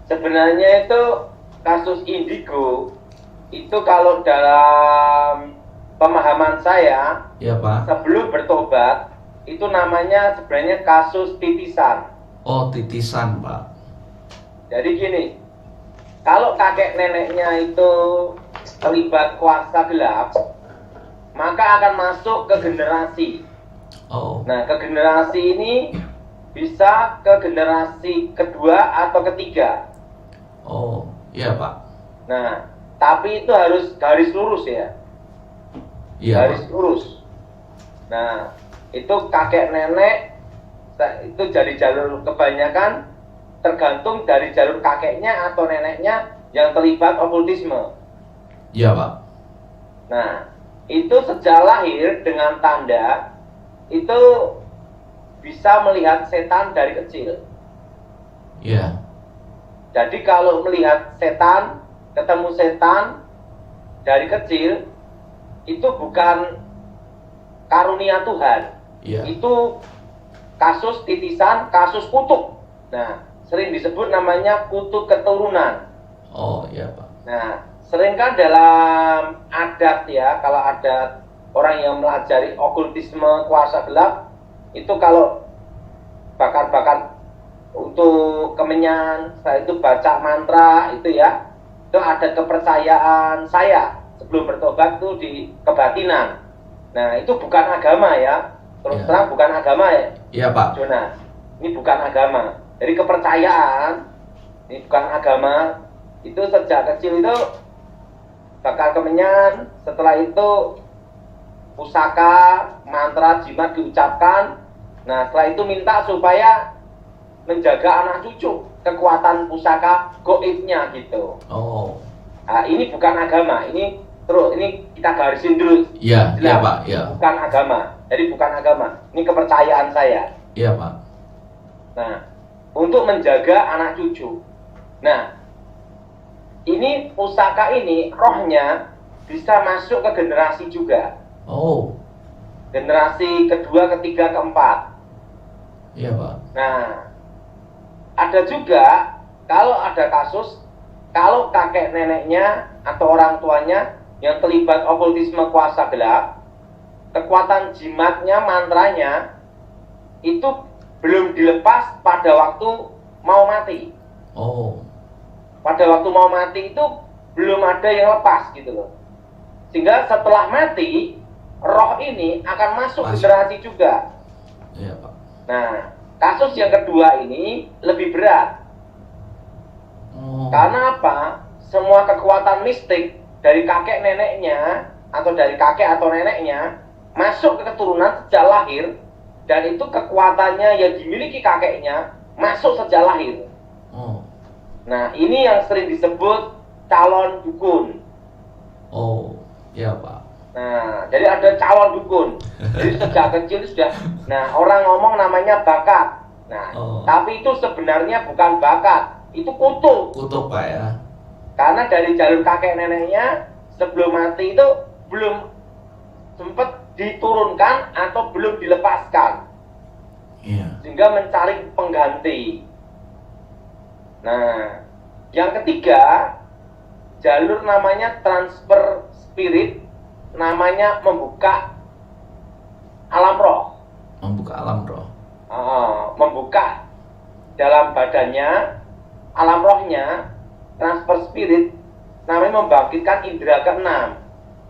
Sebenarnya itu kasus indigo itu kalau dalam pemahaman saya, Ya Pak. sebelum bertobat itu namanya sebenarnya kasus titisan. Oh, titisan Pak. Jadi gini, kalau kakek neneknya itu terlibat kuasa gelap, maka akan masuk ke generasi. Oh, Nah, ke generasi ini bisa ke generasi kedua atau ketiga. oh, ya Pak. Nah, tapi itu harus garis lurus ya. Iya Garis Pak. lurus. Nah, itu kakek nenek itu jadi jalur kebanyakan tergantung dari jalur kakeknya atau neneknya yang terlibat okultisme. Iya Pak. Nah, itu sejak lahir dengan tanda itu bisa melihat setan dari kecil. Iya. Jadi kalau melihat setan, ketemu setan dari kecil, itu bukan karunia Tuhan. Iya. Itu kasus titisan, kasus kutuk. Nah, sering disebut namanya kutuk keturunan. Oh, iya Pak. Nah, sering kan dalam adat ya, kalau adat orang yang melajari okultisme kuasa gelap, itu kalau bakar-bakar untuk kemenyan, setelah itu baca mantra itu ya, itu ada kepercayaan saya sebelum bertobat itu di kebatinan. Nah, itu bukan agama ya, terus Ya. terang bukan agama ya, Iya Pak. Jonas. Ini bukan agama. Jadi kepercayaan, ini bukan agama. Itu sejak kecil itu bakar kemenyan, setelah itu pusaka, mantra, jimat diucapkan. Nah, setelah itu minta supaya menjaga anak cucu, kekuatan pusaka goibnya gitu. Oh, Nah, ini bukan agama, ini terus ini kita garisin dulu. iya, iya Jelas, Pak. Iya. bukan agama. Jadi bukan agama, ini kepercayaan saya. Iya Pak. Nah, untuk menjaga anak cucu. Nah, ini pusaka ini rohnya bisa masuk ke generasi juga. Oh, Generasi kedua, ketiga, keempat. iya Pak. Nah, ada juga kalau ada kasus kalau kakek neneknya atau orang tuanya yang terlibat okultisme kuasa gelap, kekuatan jimatnya, mantranya itu belum dilepas pada waktu mau mati. Oh, Pada waktu mau mati itu belum ada yang lepas gitu loh. Sehingga setelah mati, roh ini akan masuk generasi juga. iya Pak. Nah, kasus yang kedua ini lebih berat. Oh, Karena apa? Semua kekuatan mistik dari kakek neneknya atau dari kakek atau neneknya masuk ke keturunan sejak lahir, dan itu kekuatannya yang dimiliki kakeknya masuk sejak lahir. oh, Nah, ini yang sering disebut calon dukun. oh, iya Pak. Nah, jadi ada calon dukun. Jadi sejak kecil sudah. Nah, orang ngomong namanya bakat. Nah, tapi itu sebenarnya bukan bakat, itu kutuk. Kutuk Pak ya. Karena dari jalur kakek neneknya sebelum mati itu belum sempat diturunkan atau belum dilepaskan, Iya. sehingga mencari pengganti. Nah, yang ketiga, jalur namanya transfer spirit, namanya membuka alam roh. Membuka alam roh. Membuka dalam badannya, alam rohnya, transfer spirit, namanya membangkitkan indera keenam.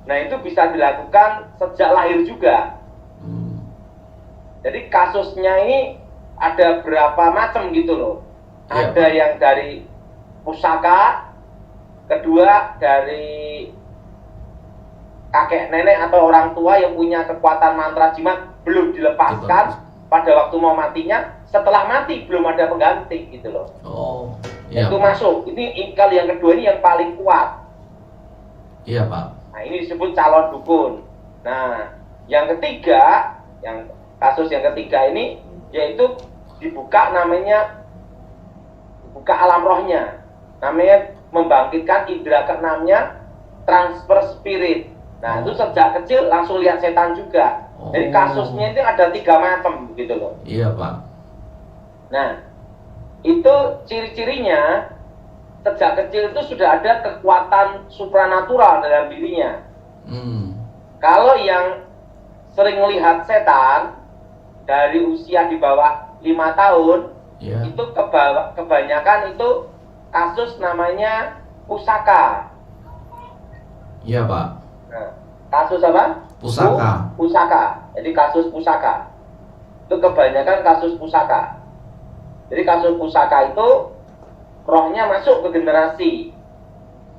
Nah, itu bisa dilakukan sejak lahir juga. Jadi kasusnya ini ada berapa macam gitu loh. Iya, Ada Pak. yang dari pusaka, kedua dari kakek nenek atau orang tua yang punya kekuatan mantra jimat belum dilepaskan pada waktu mau matinya, setelah mati belum ada pengganti gitu loh. Oh, iya. Itu Pak. masuk. Ini kalau yang kedua ini yang paling kuat. Iya Pak. Nah, ini disebut calon dukun. Nah, yang ketiga, yang kasus yang ketiga ini yaitu dibuka namanya buka alam rohnya. Namanya membangkitkan indera keenamnya, transfer spirit. Nah, itu sejak kecil langsung lihat setan juga. Jadi kasusnya itu ada 3 macam gitu loh. Iya Pak. Nah, itu ciri-cirinya sejak kecil itu sudah ada kekuatan supranatural dalam dirinya. Kalau yang sering melihat setan dari usia di bawah 5 tahun, itu kebanyakan itu kasus namanya pusaka. Iya, Pak. Nah, kasus apa? Pusaka. Pusaka. Jadi kasus pusaka. Itu kebanyakan kasus pusaka. Jadi kasus pusaka itu rohnya masuk ke generasi.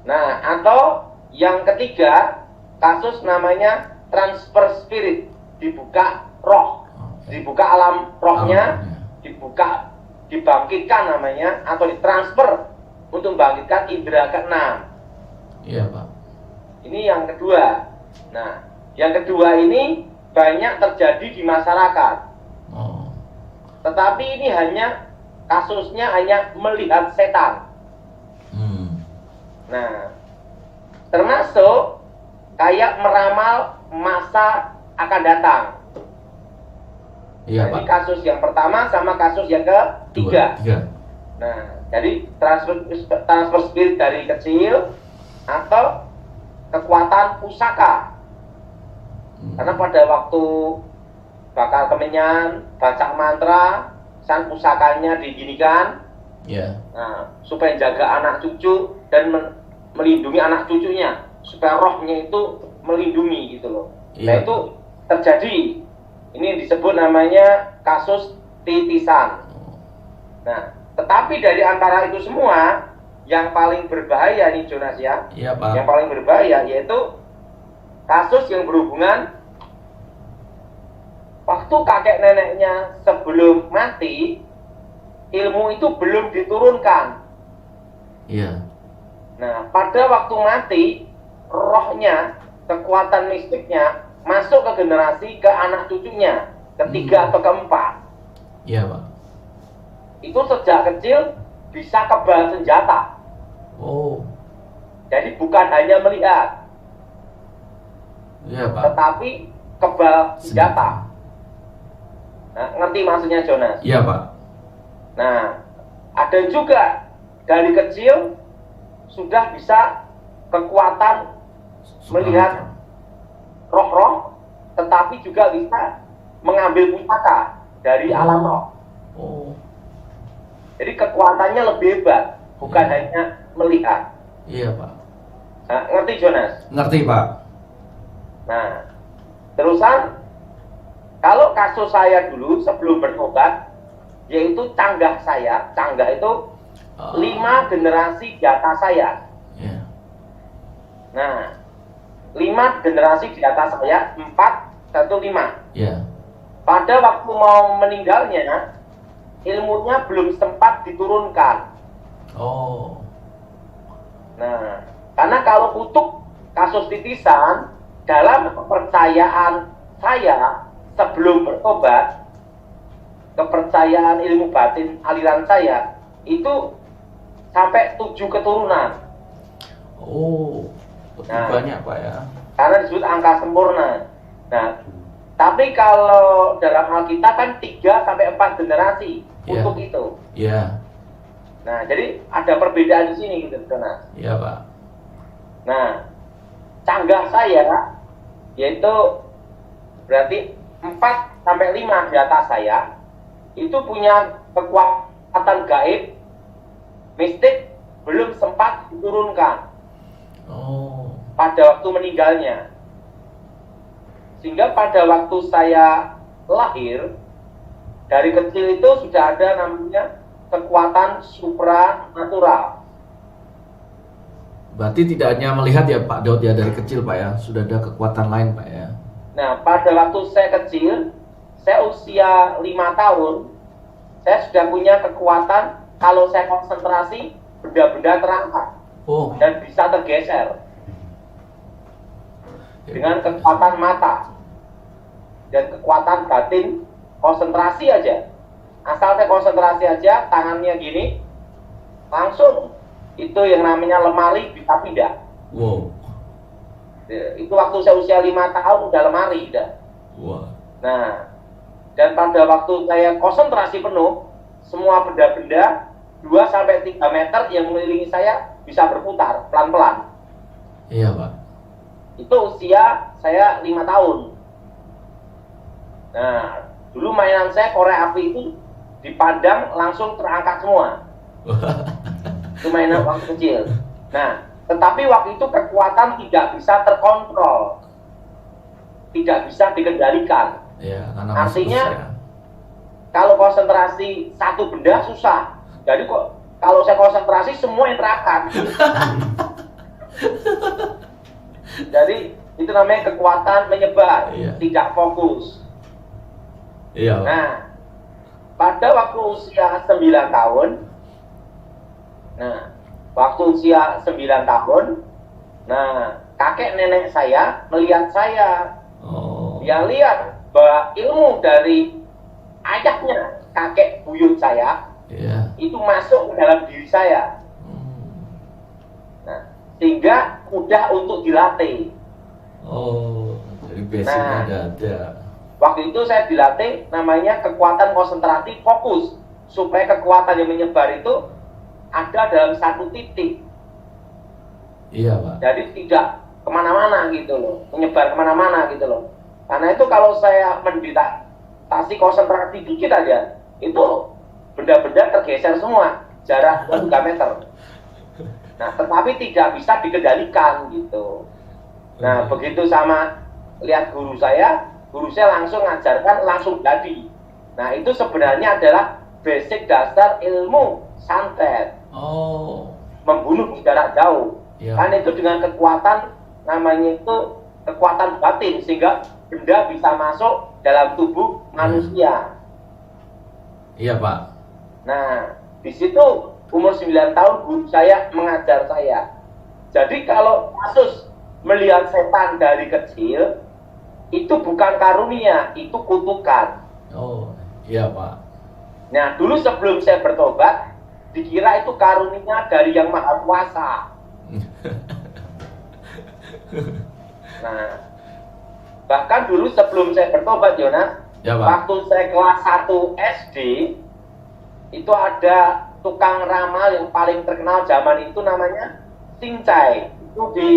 Nah, atau yang ketiga, kasus namanya transfer spirit. Dibuka roh. Dibuka alam rohnya, dibuka, dibangkitkan namanya, atau ditransfer untuk membangkitkan indera keenam. Iya, Pak. Ini yang kedua. Nah, yang kedua ini banyak terjadi di masyarakat. Tetapi ini kasusnya hanya melihat setan. Nah, termasuk kayak meramal masa akan datang. Iya, Jadi Pak. kasus yang pertama sama kasus yang ketiga. Nah, jadi transfer spirit dari kecil atau kekuatan pusaka. Karena pada waktu bakal kemenyan, baca mantra, sang pusakanya diginikan, nah, supaya jaga anak cucu dan melindungi anak cucunya, supaya rohnya itu melindungi gitu loh. Nah, itu terjadi. Ini disebut namanya kasus titisan. Nah, tetapi dari antara itu semua, yang paling berbahaya nih Jonas ya. Iya, Pak. Yang paling berbahaya yaitu kasus yang berhubungan waktu kakek neneknya sebelum mati, ilmu itu belum diturunkan. Iya. Nah, pada waktu mati, rohnya, kekuatan mistiknya masuk ke generasi, ke anak cucunya, ketiga atau keempat. Iya, Pak. Itu sejak kecil bisa kebal senjata. Jadi bukan hanya melihat, Iya, Pak. tetapi kebal senjata. Nah, ngerti maksudnya Jonas? Iya, Pak. Nah, ada juga dari kecil sudah bisa kekuatan melihat roh-roh, tetapi juga bisa mengambil pusaka dari alam roh. Jadi kekuatannya lebih hebat, bukan hanya melihat. Iya, Pak. Nah, ngerti Jonas? Ngerti, Pak. Nah, terusan kalau kasus saya dulu sebelum bertobat, yaitu canggah saya, canggah itu 5 generasi di atas saya. Nah, 5 generasi di atas saya, 4, 1, 5. Pada waktu mau meninggalnya, ilmunya belum sempat diturunkan. Nah, karena kalau kutuk kasus titisan, dalam kepercayaan saya sebelum bertobat, kepercayaan ilmu batin aliran saya, itu sampai 7 keturunan. Banyak, Pak ya. Karena disebut angka sempurna. Nah, tapi kalau dalam Alkitab kan 3 sampai 4 generasi untuk itu. Nah, jadi ada perbedaan di sini gitu, Jonas. Iya, Pak. Nah, canggah saya yaitu berarti 4 sampai 5 di atas saya itu punya kekuatan gaib mistik belum sempat diturunkan pada waktu meninggalnya. Sehingga pada waktu saya lahir, dari kecil itu sudah ada namanya kekuatan supranatural. Berarti tidak hanya melihat ya Pak Daud ya dari kecil Pak ya, sudah ada kekuatan lain Pak ya. Nah, pada waktu saya kecil, saya usia 5 tahun, saya sudah punya kekuatan kalau saya konsentrasi, benda-benda terangkat dan bisa tergeser dengan kekuatan mata dan kekuatan batin. Konsentrasi aja, asal saya konsentrasi aja, tangannya gini, langsung itu yang namanya lemari bisa pindah. Itu waktu saya usia 5 tahun udah lemari udah. Nah, dan pada waktu saya konsentrasi penuh, semua benda-benda 2 sampai 3 meter yang mengelilingi saya bisa berputar pelan-pelan. Iya, Pak. Itu usia saya 5 tahun. Nah, dulu mainan saya korek api itu dipandang langsung terangkat semua. Itu mainan waktu kecil. Nah, tetapi waktu itu kekuatan tidak bisa terkontrol, tidak bisa dikendalikan. Iya, karena Artinya, masih usia. kalau konsentrasi satu benda susah. Jadi kok kalau saya konsentrasi semua yang terangkat. Jadi itu namanya kekuatan menyebar, Iya. tidak fokus. Iya, Pak. Nah, pada waktu usia 9 tahun, kakek nenek saya melihat saya. Oh. Dia lihat bahwa ilmu dari ayahnya, kakek buyut saya, Iya. itu masuk ke dalam diri saya. Nah, sehingga mudah untuk dilatih. Oh, jadi basicnya Nah. ada. Waktu itu saya dilatih namanya kekuatan konsentrasi fokus, supaya kekuatan yang menyebar itu ada dalam satu titik. Iya, Pak. Jadi tidak kemana-mana gitu loh, menyebar kemana-mana gitu loh. Karena itu kalau saya menditasi konsentrasi dikit aja, itu benda-benda tergeser semua, jarak 3 meter. Nah, tetapi tidak bisa dikendalikan gitu. Nah, begitu sama lihat guru saya langsung ngajarkan, langsung jadi. Nah, itu sebenarnya adalah basic dasar ilmu santet, Oh. membunuh jarak jauh. Iya. Kan itu dengan kekuatan, namanya itu kekuatan batin, sehingga benda bisa masuk dalam tubuh manusia. Iya, Pak. Nah, di situ umur 9 tahun guru saya mengajar saya. Jadi kalau kasus melihat setan dari kecil, itu bukan karunia, itu kutukan. Oh, iya, Pak. Nah, dulu sebelum saya bertobat, dikira itu karunia dari Yang Maha Kuasa. Nah, bahkan dulu sebelum saya bertobat, Jonas, Ya, Pak. waktu saya kelas 1 SD, itu ada tukang ramal yang paling terkenal zaman itu namanya Cincai. Itu di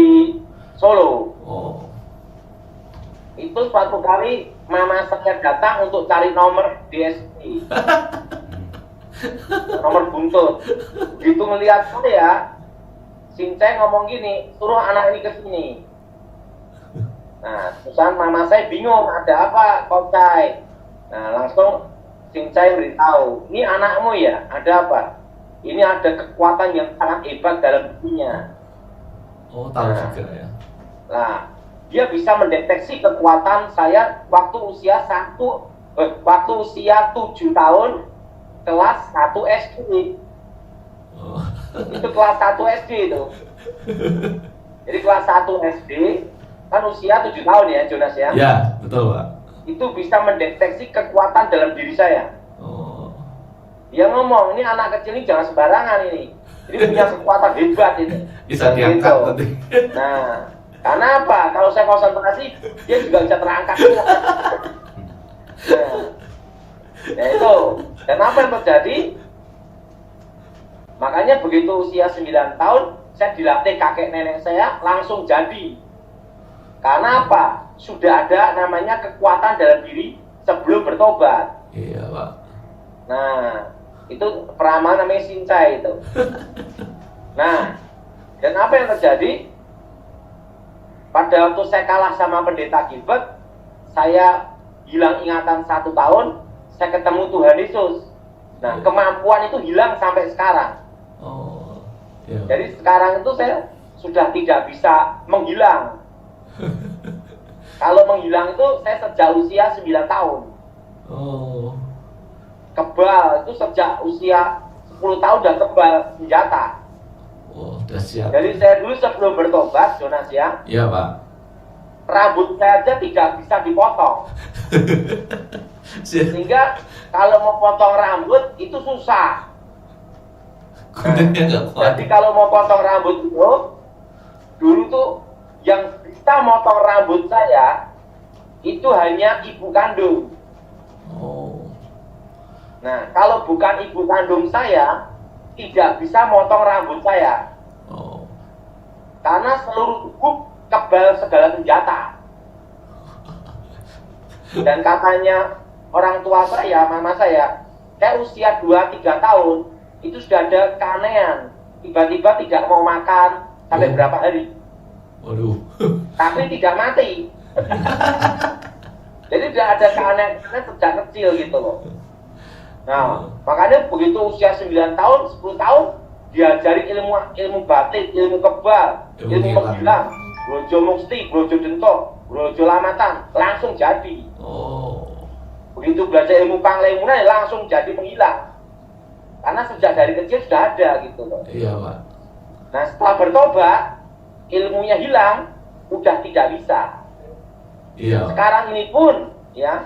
Solo. Oh. Itu suatu kali mama saya datang untuk cari nomor DSP. Nomor buntut. Begitu melihat saya, Cincai ngomong gini, suruh anak ini ke sini. Nah, terusan mama saya bingung, ada apa kok Cai? Nah, langsung Cincai beritahu, ini anakmu ya, ada apa? Ini ada kekuatan yang sangat hebat dalam dirinya. Oh, tahu juga ya. Nah, dia bisa mendeteksi kekuatan saya waktu usia 7 tahun, kelas 1 SD. Oh. Itu kelas 1 SD itu. Jadi kelas 1 SD kan usia 7 tahun ya, Jonas ya. Ya, betul, Pak. Itu bisa mendeteksi kekuatan dalam diri saya. Oh. Dia ngomong, ini anak kecil ini jangan sembarangan ini. Ini punya kekuatan hebat ini. Bisa Dan diangkat gitu. nanti. Nah, karena apa? Kalau saya konsentrasi, dia juga bisa terangkat semua. Nah, itu. Dan apa yang terjadi? Makanya begitu usia 9 tahun, saya dilatih kakek nenek saya langsung jadi. Karena apa? Sudah ada namanya kekuatan dalam diri sebelum bertobat. Iya, Pak. Nah, itu peramal namanya Cincai itu. Nah, dan apa yang terjadi? Pada waktu saya kalah sama pendeta Gilbert, saya hilang ingatan 1 tahun, saya ketemu Tuhan Yesus. Nah, kemampuan itu hilang sampai sekarang. Oh. Iya. Jadi sekarang itu saya sudah tidak bisa menghilang. Kalau menghilang itu saya sejak usia 9 tahun. Oh. Kebal itu sejak usia 10 tahun udah kebal senjata. Oh, udah siap. Jadi saya dulu sebelum bertobat, Jonas ya, Iya, Pak. rambut saya aja tidak bisa dipotong. Siap. Sehingga kalau mau potong rambut itu susah. Kudanya nggak kuat. Jadi kalau mau potong rambut itu, dulu tuh yang bisa motong rambut saya itu hanya ibu kandung. Oh. Nah, kalau bukan ibu kandung saya tidak bisa motong rambut saya. Oh. Karena seluruh tubuh kebal segala senjata. Dan katanya orang tua saya, mama saya usia 2-3 tahun, itu sudah ada keanehan. Tiba-tiba tidak mau makan sampai berapa hari. Waduh. Tapi tidak mati. Jadi tidak ada keanehan sejak kecil gitu loh. Nah, makanya begitu usia 9 tahun, 10 tahun, diajari ilmu batin, ilmu kebal, ilmu menghilang, brojo mukti, brojo dento, brojo lamatan, langsung jadi. Oh. Begitu belajar ilmu panglemunan, langsung jadi menghilang. Karena sejak dari kecil sudah ada gitu loh. Iya, Pak. Nah, setelah bertobat, ilmunya hilang, udah tidak bisa. Iya. Sekarang ini pun, ya,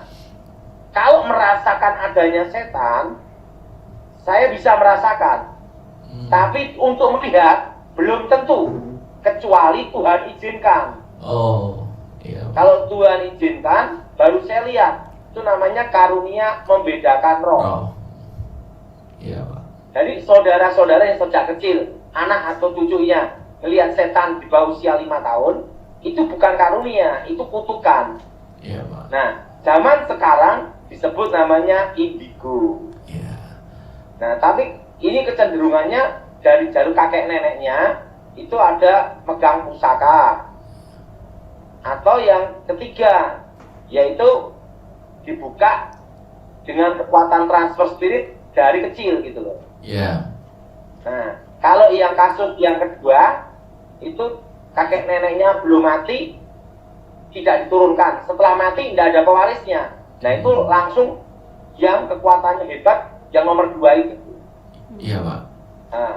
kalau merasakan adanya setan, saya bisa merasakan. Tapi untuk melihat, belum tentu. Kecuali Tuhan izinkan. Oh, iya. Kalau Tuhan izinkan, baru saya lihat. Itu namanya karunia membedakan roh. Oh. Iya, Pak. Jadi saudara-saudara yang sejak kecil, anak atau cucunya, melihat setan di bawah usia 5 tahun, itu bukan karunia, itu kutukan. Iya, Pak. Nah, zaman sekarang disebut namanya indigo. Iya. Nah, tapi ini kecenderungannya dari jalur kakek neneknya, itu ada megang pusaka. Atau yang ketiga, yaitu dibuka dengan kekuatan transfer spirit dari kecil gitu loh. Iya. Nah, kalau yang kasus yang kedua, itu kakek neneknya belum mati, tidak diturunkan. Setelah mati, tidak ada pewarisnya. Nah, itu langsung yang kekuatannya hebat, yang nomor 2 itu. Iya, Pak. Nah,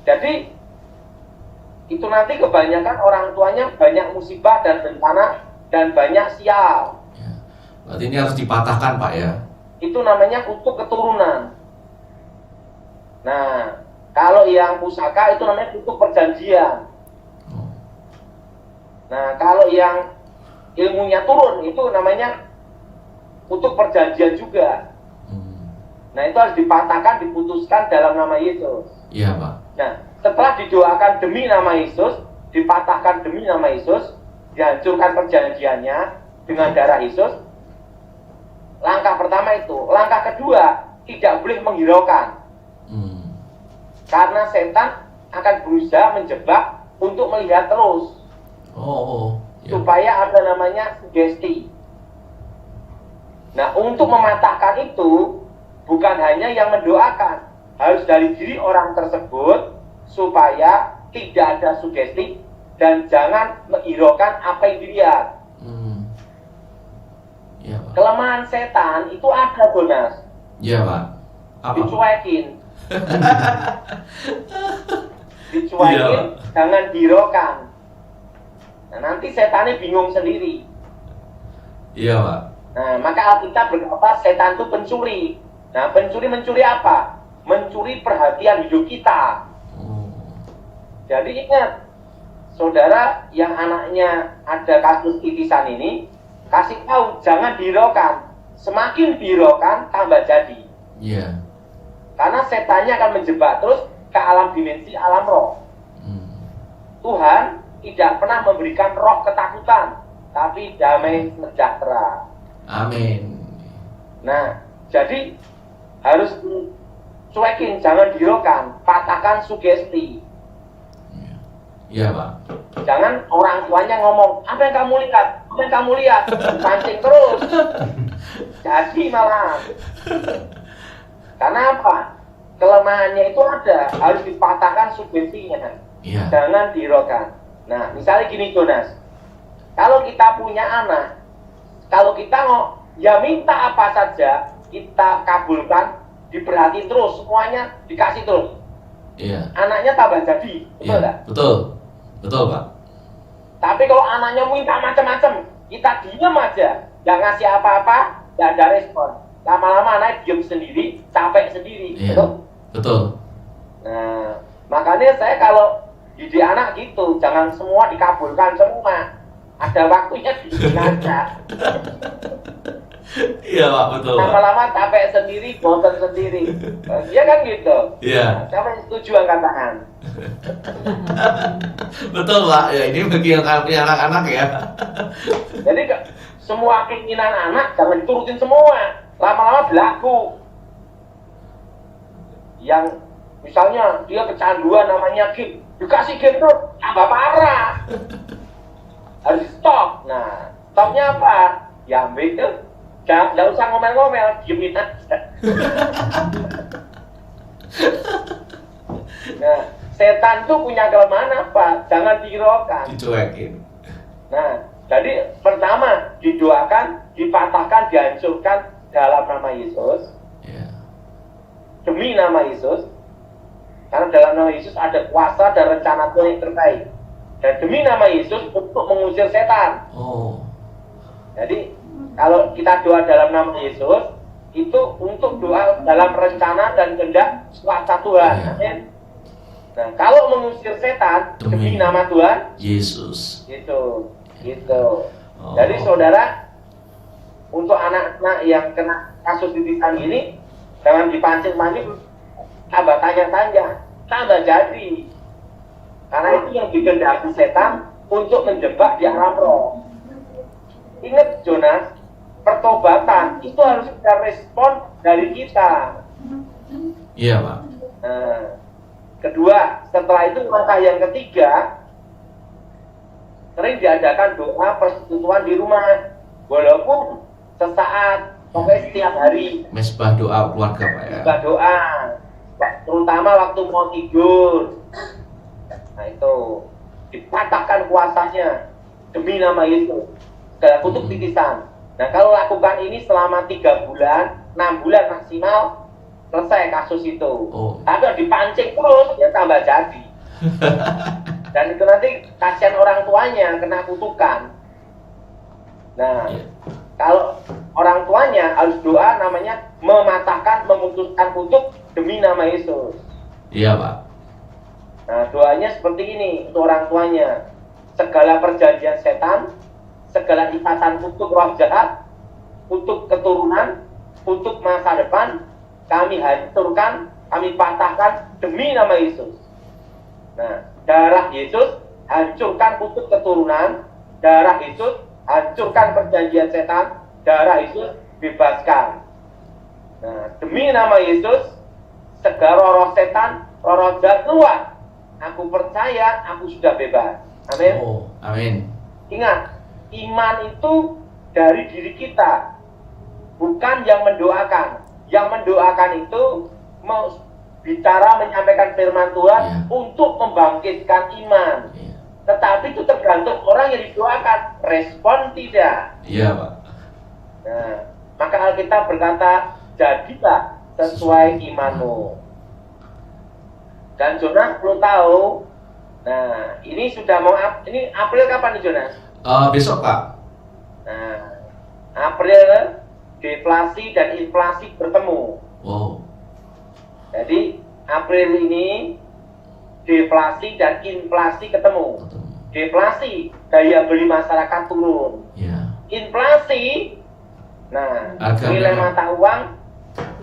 jadi, itu nanti kebanyakan orang tuanya banyak musibah dan bencana, dan banyak sial. Ya. Berarti ini harus dipatahkan, Pak, ya? Itu namanya kutuk keturunan. Nah, kalau yang pusaka itu namanya kutuk perjanjian. Oh. Nah, kalau yang ilmunya turun itu namanya kutuk perjanjian juga. Nah, itu harus dipatahkan, diputuskan dalam nama Yesus. Iya, Pak. Nah, setelah didoakan demi nama Yesus, dipatahkan demi nama Yesus, dihancurkan perjanjiannya dengan darah Yesus. Langkah pertama itu. Langkah kedua, tidak boleh menghiraukan. Karena setan akan berusaha menjebak untuk melihat terus. Ya. Supaya ada namanya sugesti. Nah, untuk mematahkan itu, bukan hanya yang mendoakan, harus dari diri orang tersebut, supaya tidak ada sugesti, dan jangan menghiraukan apa yang dilihat. Ya, Pak. Kelemahan setan itu ada, Bonas. Iya, Pak. Apa? Dicuekin. Dicuekin, Ya, jangan dihiraukan. Nah, nanti setannya bingung sendiri. Iya, Pak. Nah, maka Alkitab berkata setan itu pencuri. Nah, pencuri mencuri apa? Mencuri perhatian hidup kita. Jadi ingat, saudara yang anaknya ada kasus titisan ini, kasih tahu, jangan dihiraukan. Semakin dihiraukan, tambah jadi. Iya. Karena setannya akan menjebak terus ke alam dimensi alam roh. Tuhan tidak pernah memberikan roh ketakutan, tapi damai sejahtera. Amin. Nah, jadi harus cuekin, jangan dihiraukan, patahkan sugesti. Iya, Pak. Jangan orang tuanya ngomong, apa yang kamu lihat? Apa yang kamu lihat? Pancing terus. Jadi malah. Karena apa? Kelemahannya itu ada, harus dipatahkan sugestinya. Iya. Jangan dihiraukan. Nah, misalnya gini, Jonas. Kalau kita punya anak, kalau kita ya minta apa saja, kita kabulkan, diperhatiin terus, semuanya dikasih terus. Iya. Anaknya tambah jadi, betul nggak? Betul. Betul, Pak. Tapi kalau anaknya minta macam-macam, kita diam aja, nggak ngasih apa-apa, nggak ada respon. Lama-lama anak diam sendiri, capek sendiri, Iya. betul? Betul. Nah, makanya saya kalau didik anak gitu, jangan semua dikabulkan semua. Ada waktunya dibikin aja. Iya Pak, betul Pak. Lama-lama capek sendiri, bosan sendiri. Iya kan gitu. Iya. Siapa yang setuju angkat tangan? Betul Pak, ya ini bagi yang punya anak-anak ya. Jadi semua keinginan anak jangan diturutin semua. Lama-lama berlaku. Yang misalnya dia kecanduan namanya game, dikasih game itu tambah parah. Harus stop. Nah, stopnya apa? Ya ambil itu. Jangan usah ngomel-ngomel, diemin aja. Nah, setan tuh punya kelemahan apa? Jangan dihiraukan. Dicuekin. Nah, jadi pertama didoakan, dipatahkan, dihancurkan dalam nama Yesus, Ya. demi nama Yesus. Karena dalam nama Yesus ada kuasa dan rencana Tuhan yang terbaik. Dan demi nama Yesus untuk mengusir setan. Oh. Jadi kalau kita doa dalam nama Yesus, itu untuk doa dalam rencana dan kehendak kuasa Tuhan. Ya. Amin. Nah, kalau mengusir setan demi nama Tuhan Yesus. gitu. Oh. Jadi saudara, untuk anak-anak yang kena kasus titisan ini, jangan dipancing-pancing, tambah tanya-tanya, tambah jadi. Karena itu yang dikehendaki setan untuk menjebak di alam roh. Ingat Jonas, pertobatan itu harus kita respon dari kita. Iya Pak. Nah, kedua, setelah itu langkah yang ketiga, sering diadakan doa persekutuan di rumah, walaupun sesaat, pokoknya setiap hari. Mesbah doa keluarga Pak ya. Juga doa, terutama waktu mau tidur. Nah itu dipatahkan kuasanya demi nama Yesus, segala kutuk titisan. Nah kalau lakukan ini selama 3 bulan, 6 bulan maksimal, selesai kasus itu. Oh. Tapi kalau dipancing terus, ya tambah jadi. Dan itu nanti kasihan orang tuanya kena kutukan. Nah, Iya. kalau orang tuanya harus doa namanya mematahkan, memutuskan kutuk demi nama Yesus. Iya Pak. Nah, doanya seperti ini untuk orang tuanya. Segala perjanjian setan, segala ikatan kutuk roh jahat, kutuk keturunan, kutuk masa depan, kami hancurkan, kami patahkan demi nama Yesus. Nah, darah Yesus hancurkan kutuk keturunan, darah Yesus hancurkan perjanjian setan, darah Yesus bebaskan. Nah, demi nama Yesus, segala roh setan, roh jahat keluar. Aku percaya, aku sudah bebas. Amin. Oh, amin. Ingat, iman itu dari diri kita, bukan yang mendoakan. Yang mendoakan itu mau bicara menyampaikan firman Tuhan untuk membangkitkan iman. Iya. Tetapi itu tergantung orang yang didoakan, respon tidak. Iya Pak. Nah, maka Alkitab berkata, jadilah sesuai imanmu. Dan Jonas perlu tahu, nah ini sudah mau, ini April kapan nih Jonas? Besok Pak. Nah, April deflasi dan inflasi bertemu. Wow. Jadi April ini deflasi dan inflasi ketemu. Deflasi, daya beli masyarakat turun. Iya. Inflasi, nah nilai mata uang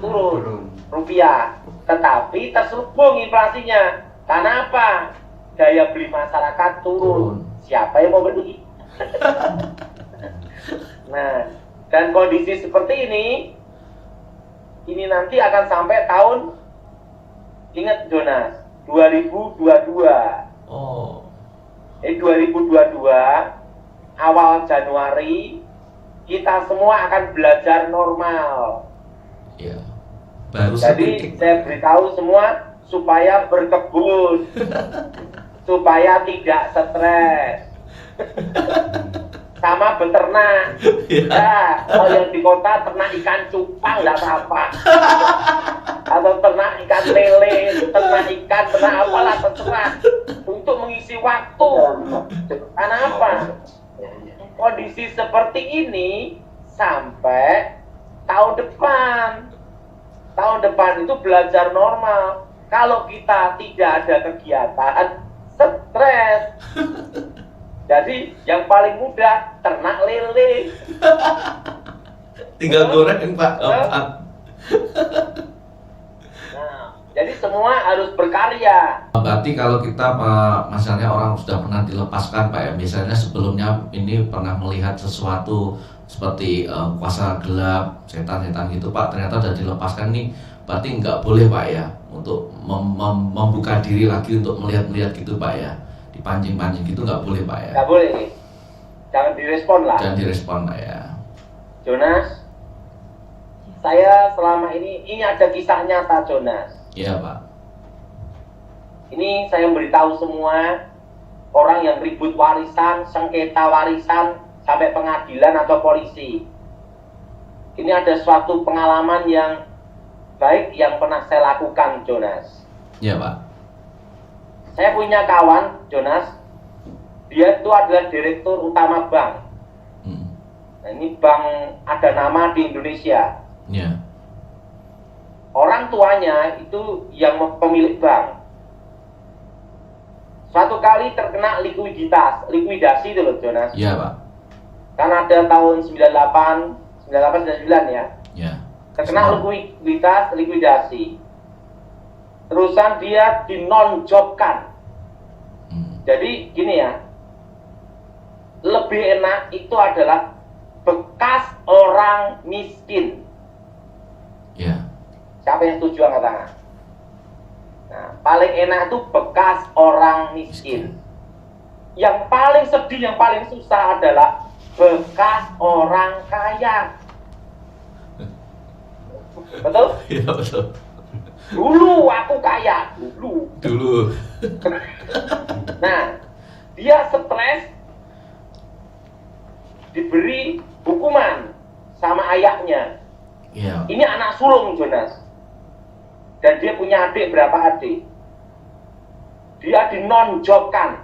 turun, rupiah. Tetapi terselubung inflasinya. Karena apa? Daya beli masyarakat turun. Siapa yang mau beli? Nah, dan kondisi seperti ini nanti akan sampai tahun, ingat Jonas, 2022. Oh. 2022 awal Januari kita semua akan belajar normal. Iya. Baru Jadi sedikit. saya beritahu semua supaya berkebun, supaya tidak stres, sama beternak. Ya, kalau yang di kota ternak ikan cupang nggak apa-apa, atau ternak ikan lele, ternak ikan, ternak apalah terserah, untuk mengisi waktu. Karena apa? Kondisi seperti ini sampai tahun depan. Tahun depan itu belajar normal. Kalau kita tidak ada kegiatan, stres. Jadi yang paling mudah ternak lele. Tinggal goreng Pak, gampang. Nah, jadi semua harus berkarya. Berarti kalau kita misalnya orang sudah pernah dilepaskan Pak ya, misalnya sebelumnya ini pernah melihat sesuatu seperti kuasa gelap, setan-setan gitu Pak, ternyata sudah dilepaskan nih, berarti nggak boleh Pak ya untuk membuka diri lagi untuk melihat-melihat gitu Pak ya, dipancing-pancing gitu nggak boleh Pak ya? Nggak boleh, jangan direspon lah. Jangan direspon Pak ya. Jonas, saya selama ini ada kisah nyata Jonas. Iya Pak. Ini saya beritahu semua orang yang ribut warisan, sengketa warisan, sampai pengadilan atau polisi. Ini ada suatu pengalaman yang baik yang pernah saya lakukan, Jonas. Iya Pak. Saya punya kawan, Jonas. Dia itu adalah direktur utama bank. Nah, ini bank ada nama di Indonesia. Iya. Orang tuanya itu yang pemilik bank. Suatu kali terkena likuidasi itu loh, Jonas. Iya Pak. Kan ada tahun 98, 99 ya. Iya. Terkena likuidasi. Terusan dia dinonjobkan. Jadi gini ya, lebih enak itu adalah bekas orang miskin. Iya. Siapa yang setuju angkat tangan? Nah, paling enak itu bekas orang miskin. Yang paling sedih, yang paling susah adalah bekas orang kaya. Betul? Iya betul. Dulu aku kaya, dulu. Nah, dia stres, diberi hukuman sama ayahnya. Iya. Ini anak sulung, Jonas. Dan dia punya adik, berapa adik? Dia dinonjobkan.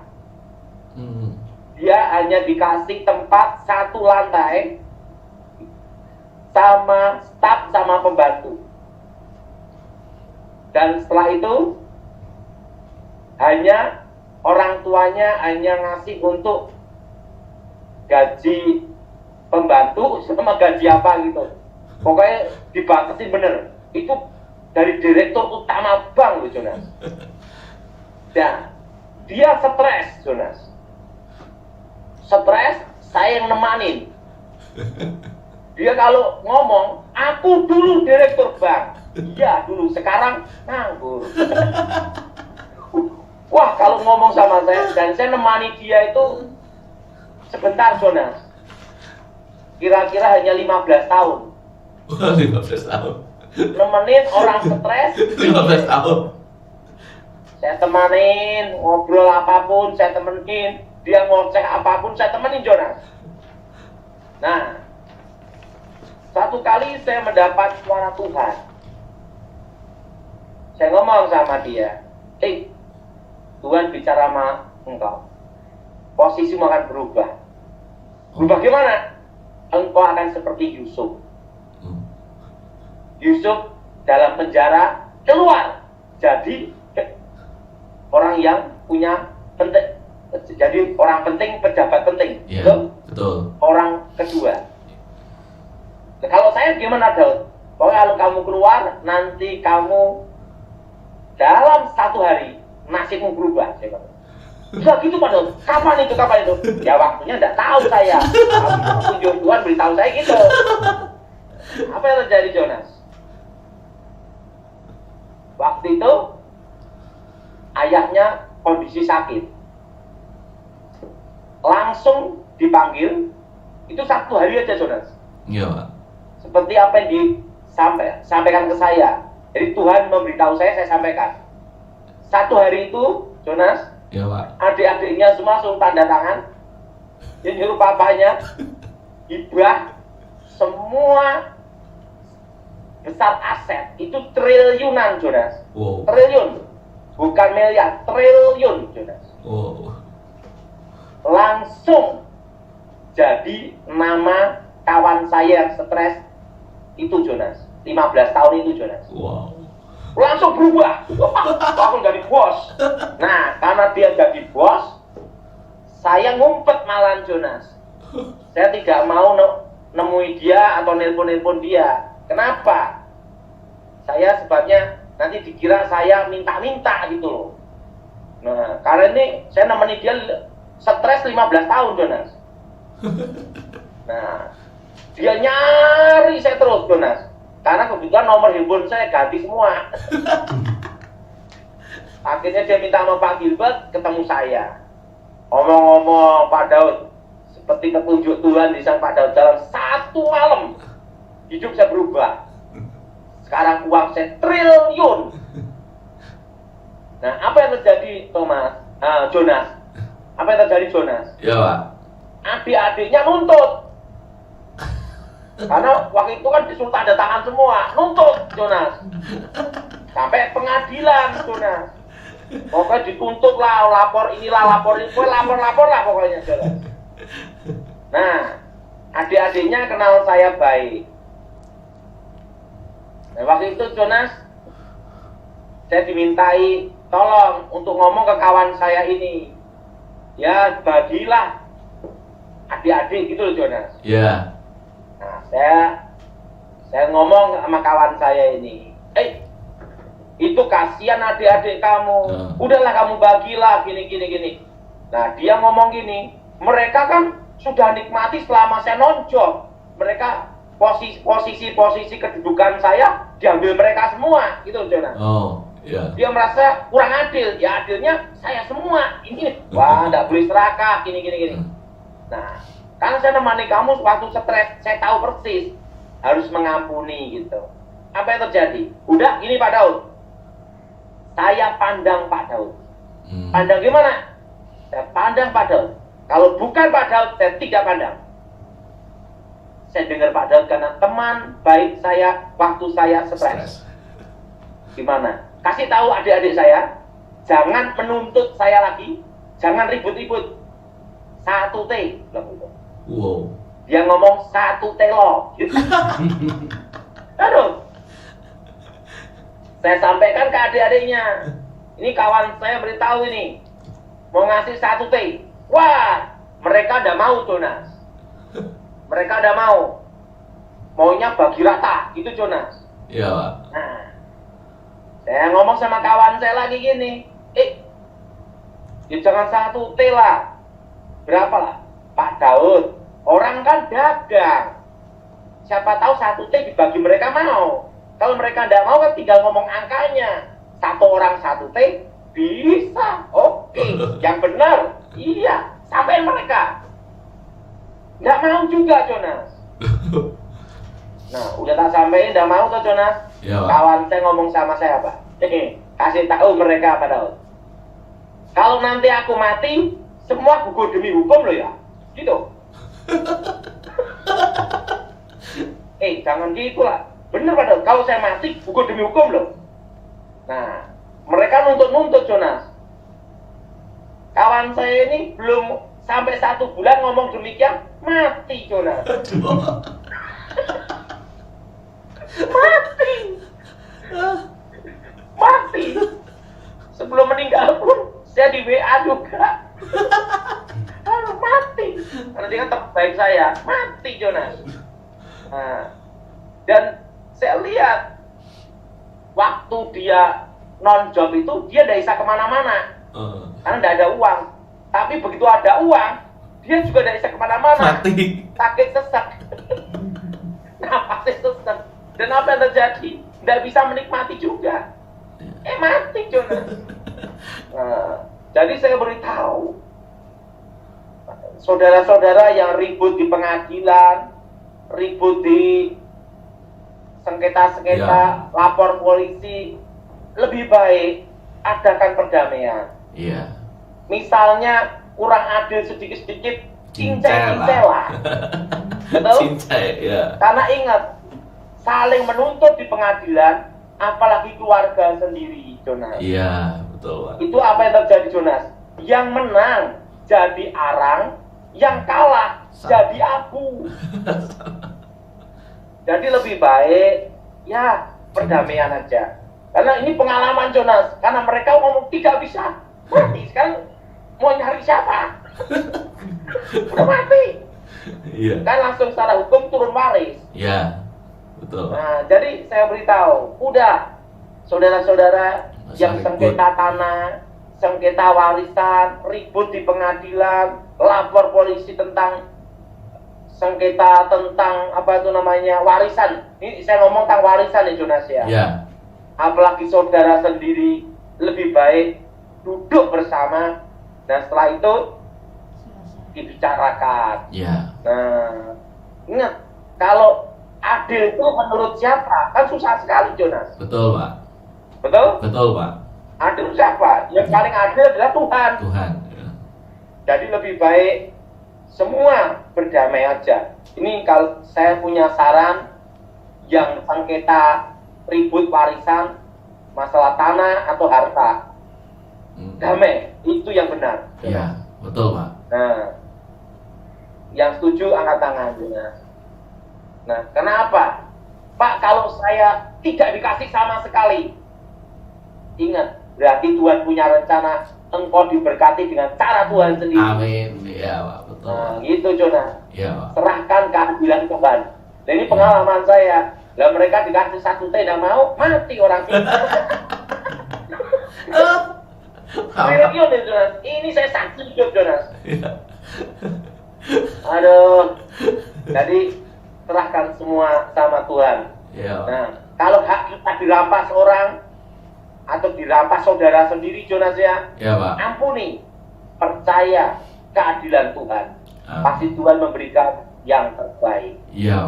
Dia hanya dikasih tempat satu lantai sama staf sama pembantu. Dan setelah itu hanya orang tuanya hanya ngasih untuk gaji pembantu sama gaji apa gitu. Pokoknya dibatasin bener. Itu dari direktur utama bank loh, Jonas. Dan dia stres, Jonas. Stres, saya yang nemanin. Dia kalau ngomong, aku dulu direktur bank. Iya dulu, sekarang nganggur. Wah, kalau ngomong sama saya, dan saya nemani dia itu sebentar, Jonas. Kira-kira hanya 15 tahun. Wah, 15 tahun. Nemenin orang stres. 15 tahun. Saya temanin, ngobrol apapun, saya temenin. Dia ngoceh apapun, saya temenin, Jonas. Nah, satu kali saya mendapat suara Tuhan. Saya ngomong sama dia, Tuhan bicara sama engkau. Posisimu akan berubah. Berubah gimana? Engkau akan seperti Yusuf. Yusuf dalam penjara keluar. Jadi orang yang punya penting. Jadi orang penting, pejabat penting. Iya, betul. Orang kedua. Nah, kalau saya gimana, Daud? Pokoknya kalau kamu keluar, nanti kamu dalam 1 hari nasibmu berubah. Saya kata. Enggak gitu Pak Daud. Kapan itu? Ya waktunya enggak tahu saya. Tunjuk Tuhan beritahu saya gitu. Apa yang terjadi, Jonas? Waktu itu ayahnya kondisi sakit. Langsung dipanggil. Itu 1 hari aja, Jonas. Iya Pak. Seperti apa yang disampaikan ke saya. Jadi Tuhan memberitahu saya sampaikan. 1 hari itu, Jonas, Iya Pak. adik-adiknya semua suruh tanda tangan. Dia nyuruh papanya hibah semua besar aset. Itu triliunan, Jonas. Wow. Triliun. Bukan miliar, triliun, Jonas. Wow. Langsung jadi nama kawan saya yang stres itu, Jonas. 15 tahun itu, Jonas. Wow. Langsung berubah. Langsung jadi bos. Nah, karena dia jadi bos, saya ngumpet malam, Jonas. Saya tidak mau nemui dia atau nelpon dia. Kenapa? Saya sebabnya nanti dikira saya minta-minta gitu loh. Nah, karena ini saya nemeni dia stres 15 tahun, Jonas. Nah, dia nyari saya terus, Jonas. Karena kebetulan nomor handphone saya ganti semua. Akhirnya dia minta sama Pak Gilbert ketemu saya. Omong-omong Pak Daud, seperti petunjuk Tuhan di sang Pak Daud, dalam 1 malam hidup saya berubah. Sekarang uang saya triliun. Nah, apa yang terjadi, Jonas? Apa yang terjadi, Jonas? Ya, Pak. Adik-adiknya nuntut. Karena waktu itu kan disuruh tanda tangan semua, nuntut, Jonas. Sampai pengadilan, Jonas. Pokoknya dituntut lah, lapor inilah, lapor ini, lapor lah pokoknya, Jonas. Nah, adik-adiknya kenal saya baik. Nah, waktu itu, Jonas, saya dimintai tolong untuk ngomong ke kawan saya ini. Ya, bagilah adik-adik gitu loh, Jonas. Ya. Nah, saya ngomong sama kawan saya ini. Itu kasihan adik-adik kamu. Udahlah kamu bagilah gini. Nah, dia ngomong gini, mereka kan sudah nikmati selama saya nonjok. Mereka posisi kedudukan saya diambil mereka semua, gitu Jonas. Oh, iya. Dia merasa kurang adil. Ya adilnya saya semua. Ini wah, enggak boleh serakah gini. Nah, karena saya nemani kamu waktu stres, saya tahu persis harus mengampuni gitu. Apa yang terjadi? Udah gini Pak Daud. Saya pandang Pak Daud. Pandang gimana? Saya pandang Pak Daud. Kalau bukan Pak Daud, saya tidak pandang. Saya dengar Pak Daud karena teman baik saya waktu saya stres. Gimana? Kasih tahu adik-adik saya, jangan menuntut saya lagi, jangan ribut-ribut. 1T, bilang gitu. Wow. Dia ngomong 1T lo. Aduh. Saya sampaikan ke adik-adiknya. Ini kawan saya beritahu ini. Mau ngasih 1T. Wah, mereka udah mau, Jonas. Mereka udah mau. Maunya bagi rata, gitu Jonas. Iya, Pak. Nah, saya ngomong sama kawan saya lagi gini. Ya jangan 1T lah. Berapa lah? Pak Daud, orang kan dagang. Siapa tahu 1T dibagi mereka mau. Kalau mereka tidak mau kan tinggal ngomong angkanya. 1 orang 1T bisa. Oke, yang benar. Iya, sampai mereka. Nggak mau juga, Jonas. Nah, udah tak sampein, nggak mau tuh, Jonas. Ya, Pak. Kawan saya ngomong sama saya, Pak. Kasih tahu mereka, Pak Daud. Kalau nanti aku mati, semua gugur demi hukum loh ya. Gitu. Jangan gitu lah. Bener Pak Daud, kalau saya mati, gugur demi hukum loh. Nah, mereka nuntut Jonas. Kawan saya ini belum sampai 1 bulan ngomong demikian, mati Jonas. Mati. Sebelum meninggal pun, saya di WA juga. Mati. Karena dia kan teman baik saya, mati Jonas. Nah, dan saya lihat waktu dia non-job itu dia tidak bisa kemana-mana karena tidak ada uang. Tapi begitu ada uang, dia juga tidak bisa kemana-mana. Mati. Sakit sesak. Napasnya sesak. Dan apa yang terjadi? Tidak bisa menikmati juga. Mati Jonas. Nah, jadi saya beritahu saudara-saudara yang ribut di pengadilan, ribut di sengketa-sengketa, lapor polisi, lebih baik adakan perdamaian. Iya. Misalnya kurang adil sedikit-sedikit, cincai lah. Betul? Cincai, ya. Karena ingat, saling menuntut di pengadilan, apalagi keluarga sendiri, Jonas. Iya, betul, Pak. Itu apa yang terjadi, Jonas? Yang menang jadi arang, yang kalah jadi abu. Jadi lebih baik ya perdamaian aja. Karena ini pengalaman Jonas. Karena mereka ngomong tidak bisa mati. Sekarang mau nyari siapa? Udah mati. Iya. Kan langsung secara hukum turun waris. Iya. Betul. Nah, jadi saya beritahu, udah saudara-saudara yang sengketa tanah, sengketa warisan, ribut di pengadilan, lapor polisi tentang sengketa tentang apa itu namanya warisan. Ini saya ngomong tentang warisan ya Jonas ya. Iya. Apalagi saudara sendiri, lebih baik duduk bersama dan setelah itu dibicarakan. Iya. Nah, ingat kalau adil itu menurut siapa? Kan susah sekali Jonas. Betul, Pak. Betul? Betul, Pak. Adil siapa? Yang paling adil adalah Tuhan. Tuhan. Ya. Jadi lebih baik semua berdamai aja. Ini kalau saya punya saran yang sengketa ribut warisan, masalah tanah atau harta, damai, itu yang benar. Iya, betul, Pak. Nah, yang setuju angkat tangan. Nah, kenapa? Pak, kalau saya tidak dikasih sama sekali, ingat, berarti Tuhan punya rencana, engkau diberkati dengan cara Tuhan sendiri. Amin. Iya, Pak. Betul. Nah, gitu Jonas. Iya, Pak. Serahkan keadilan Tuhan. Nah, ini pengalaman saya. Lah mereka dikasih satu teh tidak mau, mati orang itu. Triliun ya Jonas. Ini saya saksi hidup Jonas. Iya. Aduh. Jadi serahkan semua sama Tuhan. Iya, Pak. Nah, kalau hak kita dirampas orang atau dirampas saudara sendiri Jonas ya, Iya, Pak. ampuni. Percaya keadilan Tuhan. Amin. Pasti Tuhan memberikan yang terbaik. Iya.